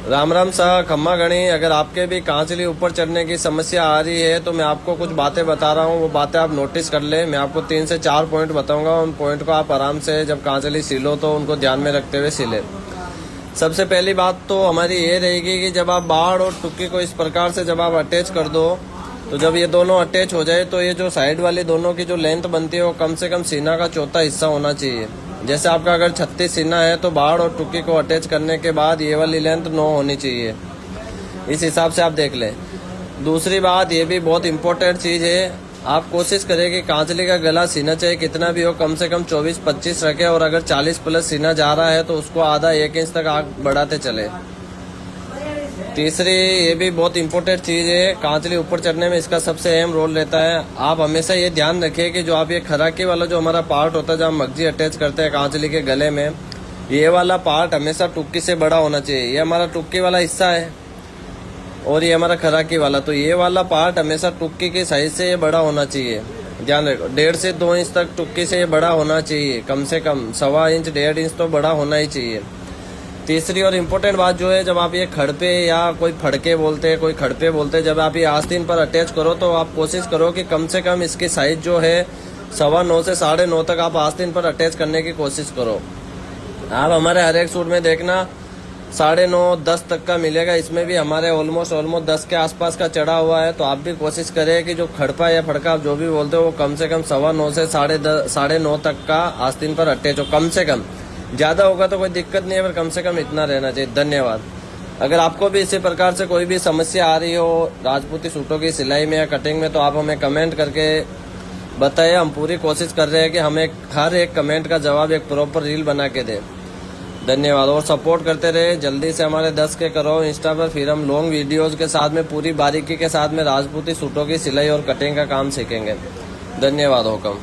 राम राम सा खम्मा गणी। अगर आपके भी कांचली ऊपर चढ़ने की समस्या आ रही है तो मैं आपको कुछ बातें बता रहा हूँ, वो बातें आप नोटिस कर ले। मैं आपको 3 से 4 पॉइंट बताऊंगा, उन पॉइंट को आप आराम से जब कांचली सीलो तो उनको ध्यान में रखते हुए सीले। सबसे पहली बात तो हमारी ये रहेगी कि जब आप बाड़ और टुक्की को इस प्रकार से जब आप अटैच कर दो, तो जब ये दोनों अटैच हो जाए तो ये जो साइड वाली दोनों की जो लेंथ बनती है वो कम से कम सीना का चौथा हिस्सा होना चाहिए। जैसे आपका अगर 36 सीना है तो बाड़ और टुक्की को अटैच करने के बाद ये वाली लेंथ 9 होनी चाहिए। इस हिसाब से आप देख लें। दूसरी बात ये भी बहुत इंपॉर्टेंट चीज़ है, आप कोशिश करें कि कांचली का गला सीना चाहे कितना भी हो कम से कम 24-25 रखे, और अगर 40 प्लस सीना जा रहा है तो उसको आधा 1 इंच तक आग बढ़ाते चले। तीसरी ये भी बहुत इंपॉर्टेंट चीज़ है, कांचली ऊपर चढ़ने में इसका सबसे अहम रोल रहता है। आप हमेशा ये ध्यान रखें कि जो आप ये खराकी वाला जो हमारा पार्ट होता है जहाँ मगजी अटैच करते हैं कांचली के गले में, ये वाला पार्ट हमेशा टुक्की से बड़ा होना चाहिए। ये हमारा टुक्की वाला हिस्सा है और ये हमारा खराकी वाला, तो ये वाला पार्ट हमेशा टुक्की के साइज से ये बड़ा होना चाहिए। ध्यान रखो, 1.5 से 2 इंच तक टुक्की से ये बड़ा होना चाहिए, कम से कम 1.25 इंच 1.5 इंच तो बड़ा होना ही चाहिए। तीसरी और इम्पोर्टेंट बात जो है, जब आप ये खड़पे या कोई फड़के बोलते हैं, कोई खड़पे बोलते हैं, जब आप ये आस्तीन पर अटैच करो तो आप कोशिश करो कि कम से कम इसकी साइज जो है 9.25 से 9.5 तक आप आस्तीन पर अटैच करने की कोशिश करो। आप हमारे हर एक सूट में देखना 9.5-10 तक का मिलेगा, इसमें भी हमारे ऑलमोस्ट 10 के आसपास का चढ़ा हुआ है। तो आप भी कोशिश करें कि जो खड़पा या फड़का आप जो भी बोलते हो वो कम से कम 9.25 से 9.5 तक का आस्तीन पर अटैच हो। कम से कम, ज़्यादा होगा तो कोई दिक्कत नहीं है, पर कम से कम इतना रहना चाहिए। धन्यवाद। अगर आपको भी इसी प्रकार से कोई भी समस्या आ रही हो राजपूती सूटों की सिलाई में या कटिंग में, तो आप हमें कमेंट करके बताइए। हम पूरी कोशिश कर रहे हैं कि हमें हर एक कमेंट का जवाब एक प्रॉपर रील बना के दें। धन्यवाद। और सपोर्ट करते रहे, जल्दी से हमारे 10 के करो इंस्टा पर, फिर हम लॉन्ग वीडियोज़ के साथ में पूरी बारीकी के साथ में राजपूती सूटों की सिलाई और कटिंग का काम सीखेंगे। धन्यवाद। हुकम।